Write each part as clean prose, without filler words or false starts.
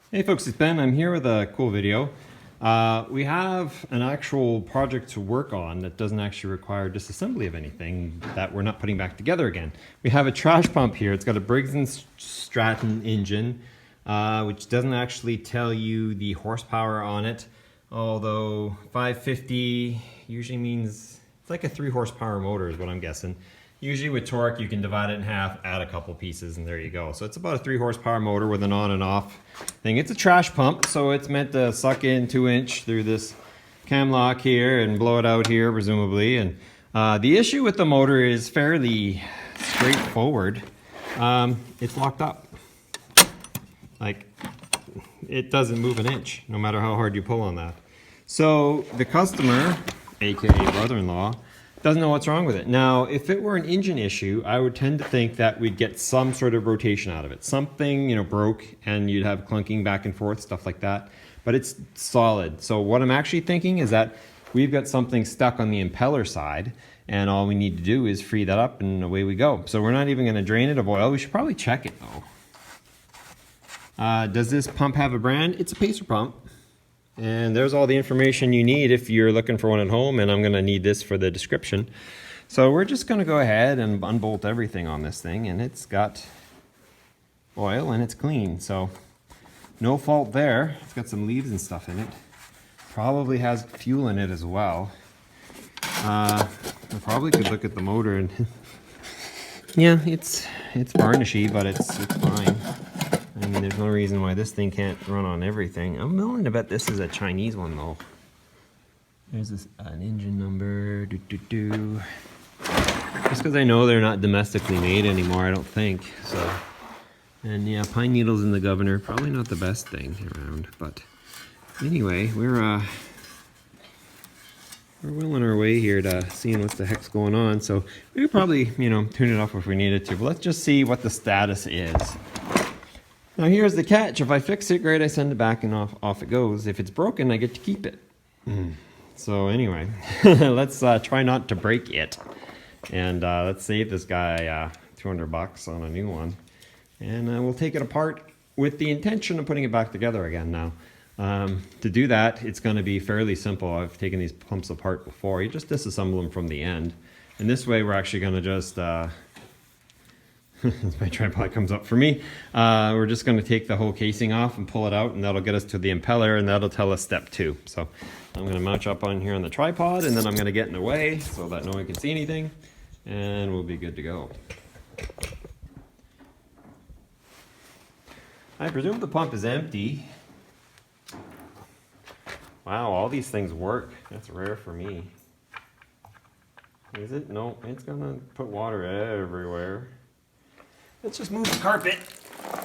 Hey folks, it's Ben. I'm here with a cool video. We have an actual project to work on that doesn't actually require disassembly of anything that we're not putting back together again. We have a trash pump here. It's got a Briggs Stratton engine, which doesn't actually tell you the horsepower on it, although 550 usually means it's like a 3 horsepower motor is what I'm guessing. Usually with torque, you can divide it in half, add a couple pieces, and there you go. So it's about a 3 horsepower motor with an on and off thing. It's a trash pump, so it's meant to suck in 2-inch through this cam lock here and blow it out here, presumably. And the issue with the motor is fairly straightforward. It's locked up. Like, it doesn't move an inch, no matter how hard you pull on that. So the customer, aka brother-in-law, doesn't know what's wrong with it. Now, if it were an engine issue, I would tend to think that we'd get some sort of rotation out of it. Something, broke and you'd have clunking back and forth, stuff like that. But it's solid. So what I'm actually thinking is that we've got something stuck on the impeller side and all we need to do is free that up and away we go. So we're not even going to drain it of oil. We should probably check it though. Does this pump have a brand? It's a Pacer pump. And there's all the information you need if you're looking for one at home, and I'm going to need this for the description. So we're just going to go ahead and unbolt everything on this thing, and it's got oil and it's clean, so no fault there. It's got some leaves and stuff in it. Probably has fuel in it as well. I probably could look at the motor and yeah, it's varnishy, but it's fine. I mean, there's no reason why this thing can't run on everything. I'm willing to bet this is a Chinese one, though. There's an engine number. Just because I know they're not domestically made anymore, I don't think. So, and yeah, pine needles in the governor, probably not the best thing around. But anyway, we're willing our way here to seeing what the heck's going on. So we could probably, tune it off if we needed to. But let's just see what the status is. Now here's the catch. If I fix it, great, I send it back and off it goes. If it's broken, I get to keep it. So anyway, let's try not to break it. And let's save this guy $200 on a new one. And we'll take it apart with the intention of putting it back together again now. To do that, it's going to be fairly simple. I've taken these pumps apart before. You just disassemble them from the end. And this way we're actually going to just... my tripod comes up for me. We're just going to take the whole casing off and pull it out, and that'll get us to the impeller, and that'll tell us step 2. So I'm going to mount up on here on the tripod, and then I'm going to get in the way so that no one can see anything, and we'll be good to go. I presume the pump is empty. Wow, all these things work. That's rare for me. Is it? No, it's going to put water everywhere. Let's just move the carpet,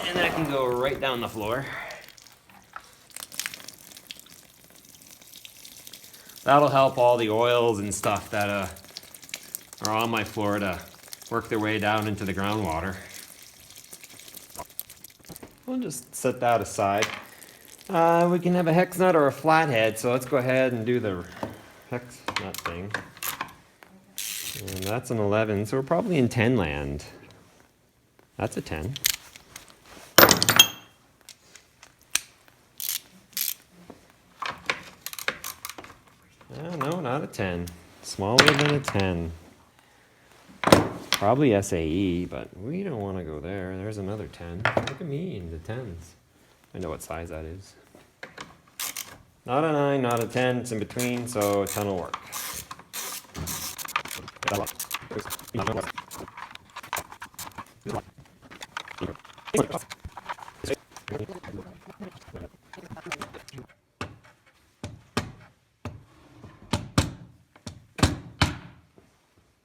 and that can go right down the floor. That'll help all the oils and stuff that are on my floor to work their way down into the groundwater. We'll just set that aside. We can have a hex nut or a flathead, so let's go ahead and do the hex nut thing. And that's an 11, so we're probably in 10 land. That's a 10. No, not a 10. Smaller than a 10. Probably SAE, but we don't want to go there. There's another 10. Look at me in the 10s. I know what size that is. Not a 9, not a 10. It's in between, so a 10 will work.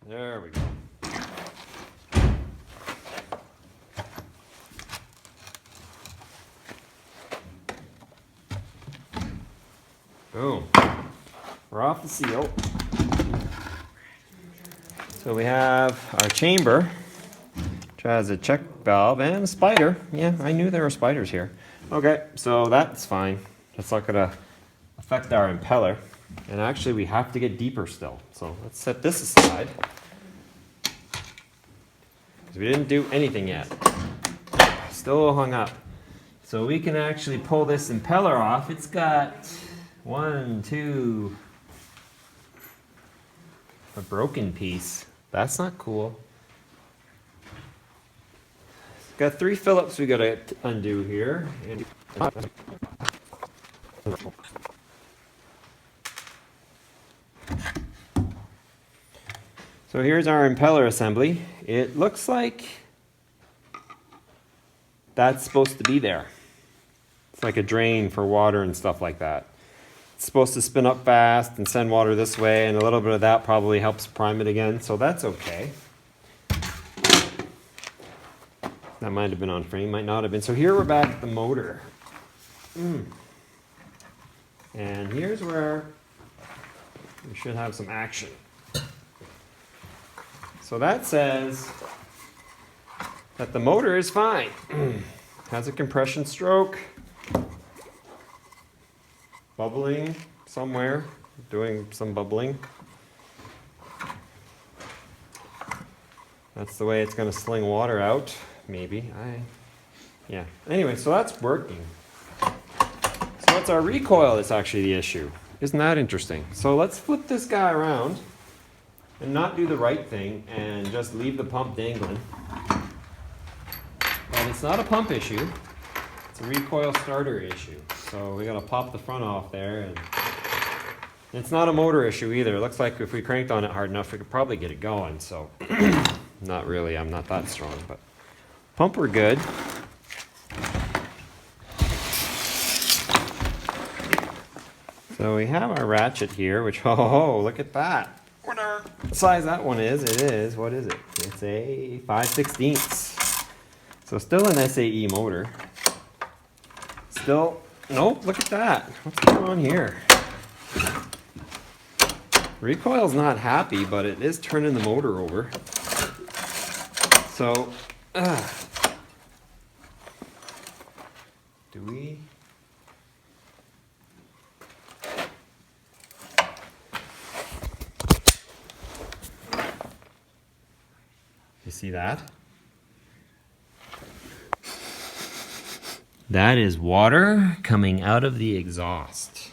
There we go. Boom. We're off the seal. So we have our chamber, which has a check valve and a spider. Yeah, I knew there were spiders here. Okay, so that's fine. That's not going to affect our impeller. And actually, we have to get deeper still. So let's set this aside. Because we didn't do anything yet. Still hung up. So we can actually pull this impeller off. It's got one, two, a broken piece. That's not cool. It's got 3 Phillips we gotta undo here. So here's our impeller assembly. It looks like that's supposed to be there. It's like a drain for water and stuff like that. It's supposed to spin up fast and send water this way, and a little bit of that probably helps prime it again, so that's okay. That might have been on frame, might not have been. So here we're back at the motor. And here's where we should have some action. So that says that the motor is fine. Has a compression stroke. Bubbling somewhere, doing some bubbling. That's the way it's going to sling water out, maybe. Yeah. Anyway, so that's working. So it's our recoil that's actually the issue. Isn't that interesting? So let's flip this guy around and not do the right thing and just leave the pump dangling. But it's not a pump issue. It's a recoil starter issue. So we gotta pop the front off there, and it's not a motor issue either. It looks like if we cranked on it hard enough, we could probably get it going. So not really, I'm not that strong, but pump we're good. So we have our ratchet here, which, oh, look at that. What size that one is, what is it? It's a 5/16. So still an SAE motor. Still, nope, look at that. What's going on here? Recoil's not happy, but it is turning the motor over. So, do we? You see that? That is water coming out of the exhaust.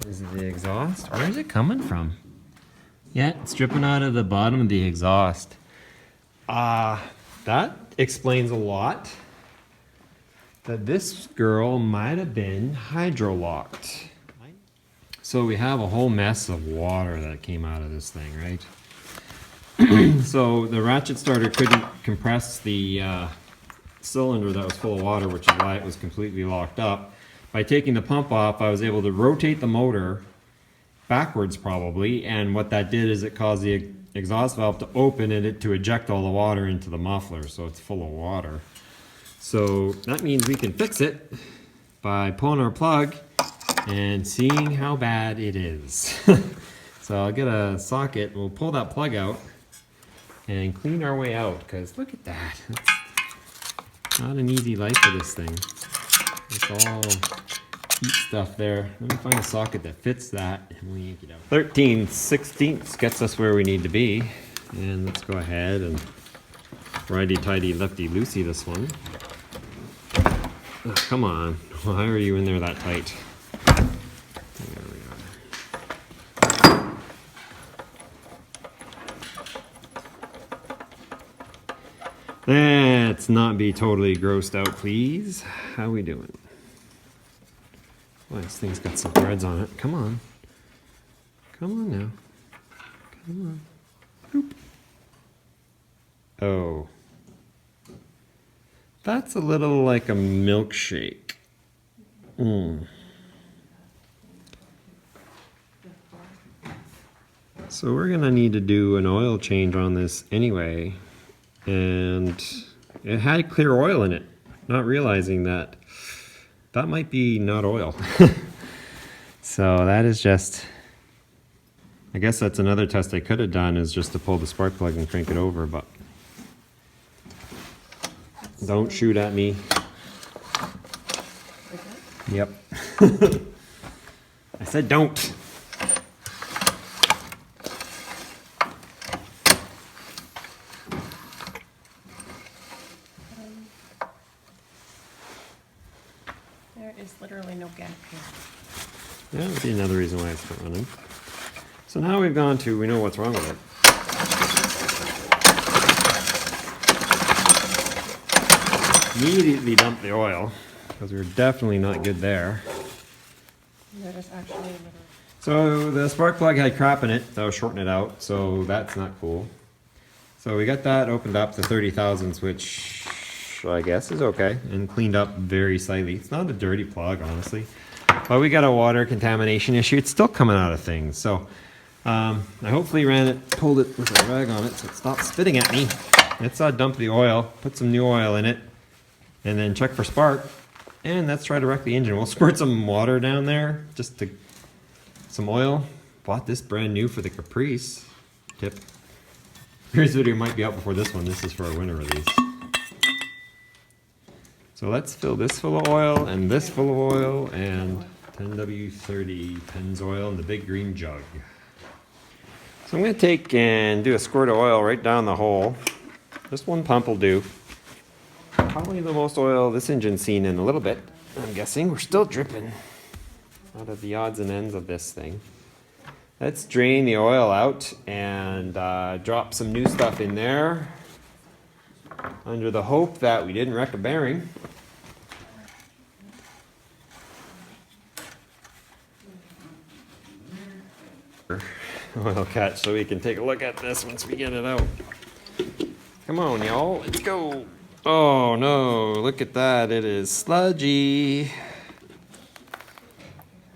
Is it the exhaust? Where is it coming from? Yeah, it's dripping out of the bottom of the exhaust. That explains a lot. That this girl might have been hydrolocked. So we have a whole mess of water that came out of this thing, right? So the ratchet starter couldn't compress the cylinder that was full of water, which is why it was completely locked up. By taking the pump off, I was able to rotate the motor backwards probably, and what that did is it caused the exhaust valve to open and it to eject all the water into the muffler, so it's full of water. So that means we can fix it by pulling our plug and seeing how bad it is. So I'll get a socket, we'll pull that plug out and clean our way out, because look at that. It's not an easy life for this thing. It's all heat stuff there. Let me find a socket that fits that and we'll yank it out. 13/16 gets us where we need to be. And let's go ahead and righty-tighty, lefty-loosey this one. Oh, come on, why are you in there that tight? There we are. Let's not be totally grossed out, please. How we doing? Well, this thing's got some threads on it. Come on. Come on now. Come on. Boop. Oh. That's a little like a milkshake. So we're gonna need to do an oil change on this anyway. And it had clear oil in it, not realizing that that might be not oil. So that is just, I guess that's another test I could have done, is just to pull the spark plug and crank it over, but don't shoot at me. Yep. I said don't. There's literally no gap here. Yeah, that would be another reason why it's not running. So now we've gone to, we know what's wrong with it. Immediately dump the oil, because we're definitely not good there. There is actually a little. So the spark plug had crap in it, so I was shorting it out, so that's not cool. So we got that opened up to 30 thousandths, which I guess is okay, and cleaned up very slightly. It's not a dirty plug, honestly. But we got a water contamination issue. It's still coming out of things. So I hopefully pulled it with a rag on it so it stopped spitting at me. Let's dump the oil, put some new oil in it, and then check for spark. And let's try to wreck the engine. We'll squirt some water down there, just to some oil. Bought this brand new for the Caprice. Tip. Here's video might be out before this one. This is for our winter release. So let's fill this full of oil and this full of oil and 10W30 Pennzoil in the big green jug. So I'm going to take and do a squirt of oil right down the hole. Just one pump will do. Probably the most oil this engine's seen in a little bit. I'm guessing we're still dripping out of the odds and ends of this thing. Let's drain the oil out and drop some new stuff in there under the hope that we didn't wreck a bearing. Oil catch so we can take a look at this once we get it out. Come on, y'all, let's go. Oh no, look at that, it is sludgy.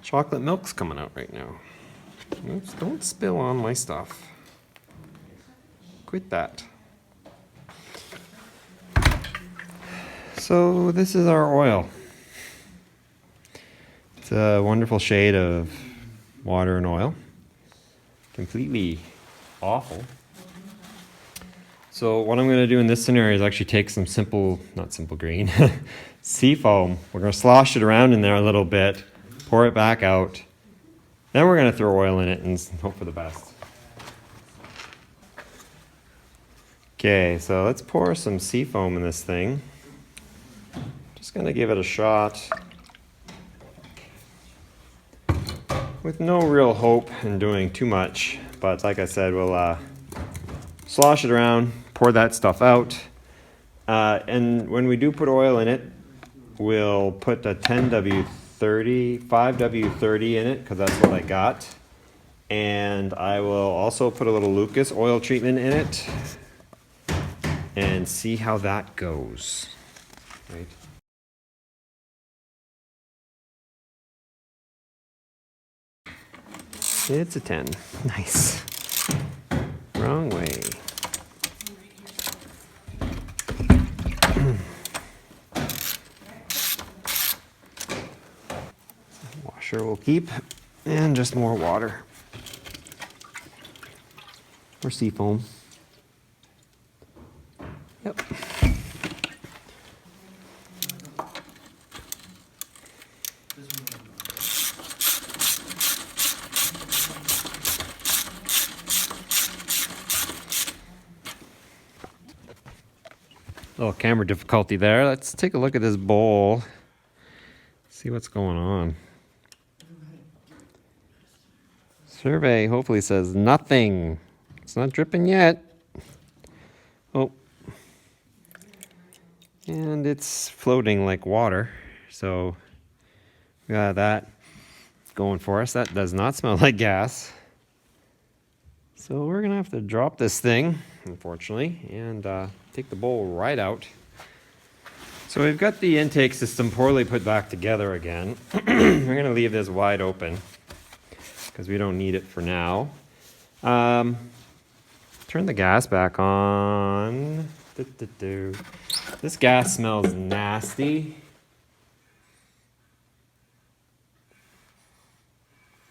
Chocolate milk's coming out right now. Oops, don't spill on my stuff. Quit that. So this is our oil. It's a wonderful shade of water and oil. Completely awful. So what I'm going to do in this scenario is actually take some not simple green, seafoam. We're going to slosh it around in there a little bit, pour it back out. Then we're going to throw oil in it and hope for the best. Okay, so let's pour some seafoam in this thing. Just going to give it a shot with no real hope in doing too much. But like I said, we'll slosh it around, pour that stuff out. And when we do put oil in it, we'll put a 10W30, 5W30 in it, because that's what I got. And I will also put a little Lucas oil treatment in it and see how that goes. Right. It's a 10. Nice. Wrong way. Washer will keep, and just more water. Or seafoam. Yep. Little camera difficulty there. Let's take a look at this bowl. See what's going on. Survey hopefully says nothing. It's not dripping yet. Oh. And it's floating like water. So we got that going for us. That does not smell like gas. So we're gonna have to drop this thing, unfortunately, and take the bowl right out. So we've got the intake system poorly put back together again. We're gonna leave this wide open because we don't need it for now. Turn the gas back on. This gas smells nasty.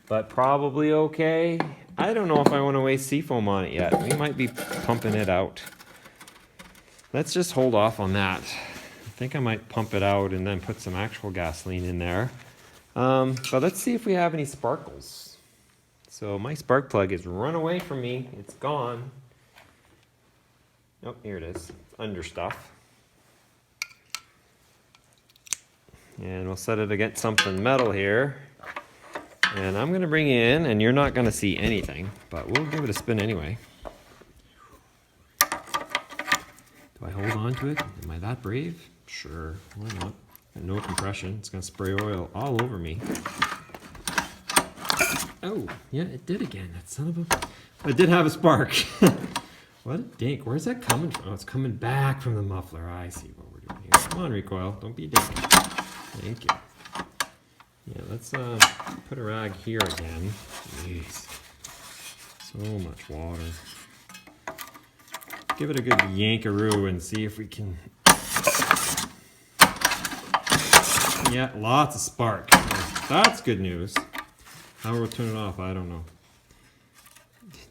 But probably okay. I don't know if I want to waste seafoam on it yet. We might be pumping it out. Let's just hold off on that. I think I might pump it out and then put some actual gasoline in there. But let's see if we have any sparkles. So my spark plug has run away from me. It's gone. Oh, here it is. It's under stuff. And we'll set it against something metal here. And I'm gonna bring in, and you're not gonna see anything, but we'll give it a spin anyway. Do I hold on to it? Am I that brave? Sure, why not? Got no compression, it's gonna spray oil all over me. Oh, yeah, it did again, that son of a... It did have a spark. What a dink, where's that coming from? Oh, it's coming back from the muffler. I see what we're doing here. Come on, recoil, don't be a dink. Thank you. Yeah, let's put a rag here again. Jeez, so much water. Give it a good yankaroo and see if we can... Yeah, lots of spark. That's good news. How we'll turn it off, I don't know.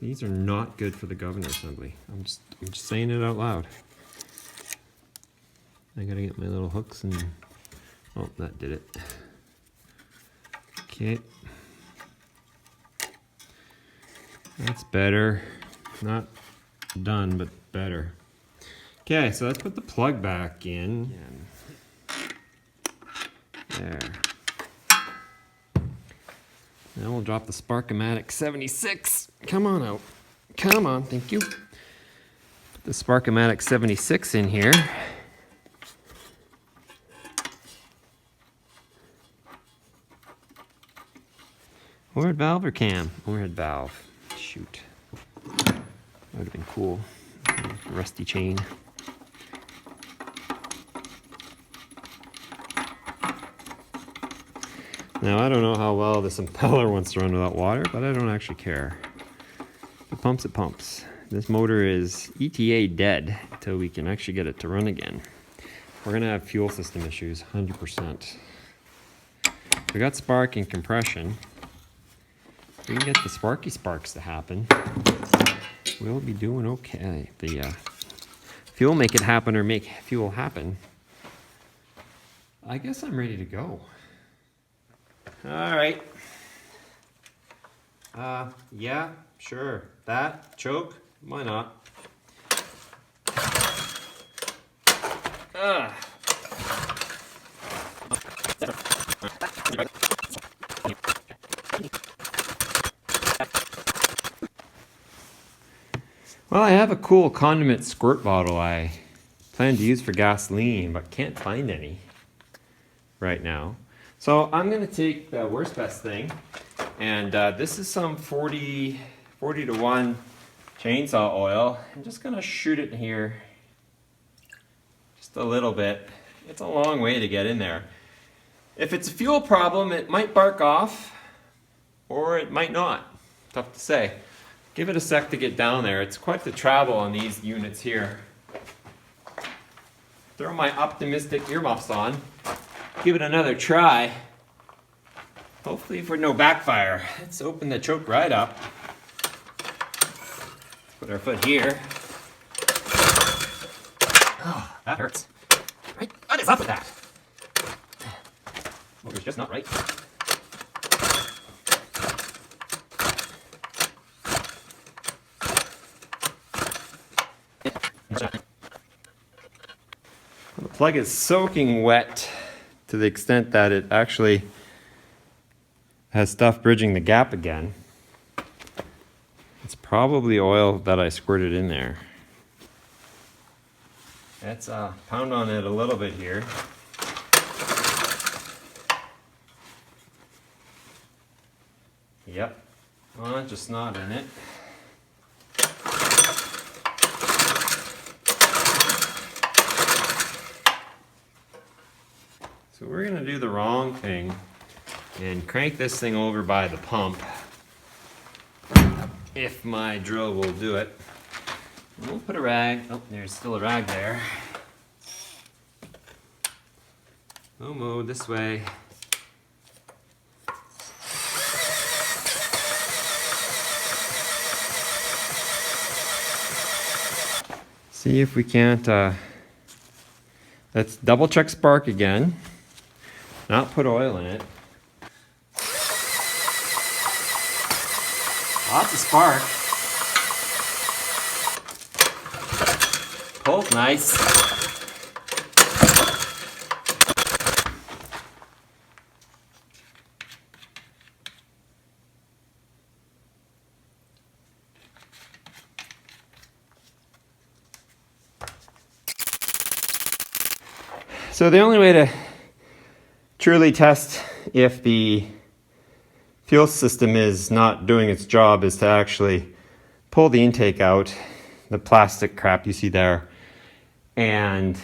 These are not good for the governor assembly. I'm just saying it out loud. I gotta get my little hooks and... Oh, that did it. Okay. That's better. Not done, but better. Okay, so let's put the plug back in. There. Now we'll drop the Sparkomatic 76. Come on out. Come on, thank you. Put the Sparkomatic 76 in here. Overhead valve or cam? Overhead valve. Shoot. That would have been cool. Rusty chain. Now I don't know how well this impeller wants to run without water, but I don't actually care. If it pumps, it pumps. This motor is ETA dead until we can actually get it to run again. We're gonna have fuel system issues, 100%. We got spark and compression. If we can get the sparky sparks to happen, we'll be doing okay. The fuel make it happen or make fuel happen. I guess I'm ready to go. All right. Yeah, sure. That, choke, why not? Well, I have a cool condiment squirt bottle I plan to use for gasoline, but can't find any right now. So I'm going to take the worst best thing, and this is some 40 to 1 chainsaw oil. I'm just going to shoot it in here just a little bit. It's a long way to get in there. If it's a fuel problem, it might bark off, or it might not. Tough to say. Give it a sec to get down there. It's quite the travel on these units here. Throw my optimistic earmuffs on. Give it another try. Hopefully for no backfire. Let's open the choke right up. Put our foot here. Oh, that hurts. Right? What is up with that? Motor's just not right. The plug is soaking wet to the extent that it actually has stuff bridging the gap again. It's probably oil that I squirted in there. Let's pound on it a little bit here. Yep, well, just not in it. So we're gonna do the wrong thing and crank this thing over by the pump, if my drill will do it. And we'll put a rag, oh, there's still a rag there. Momo, this way. See if we can't, let's double check spark again. Not put oil in it. Lots of spark. Pulls nice. So the only way to truly test if the fuel system is not doing its job is to actually pull the intake out, the plastic crap you see there, and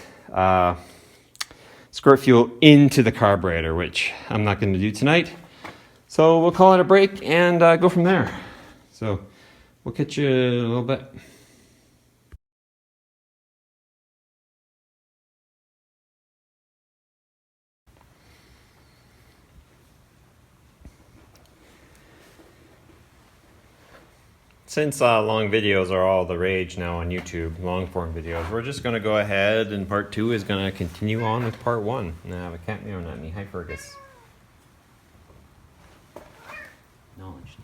squirt fuel into the carburetor, which I'm not going to do tonight. So we'll call it a break and go from there. So we'll catch you in a little bit. Since long videos are all the rage now on YouTube, long form videos, we're just going to go ahead and part 2 is going to continue on with part 1. Now I have a cat meowing at me. Hi, Fergus. Knowledge.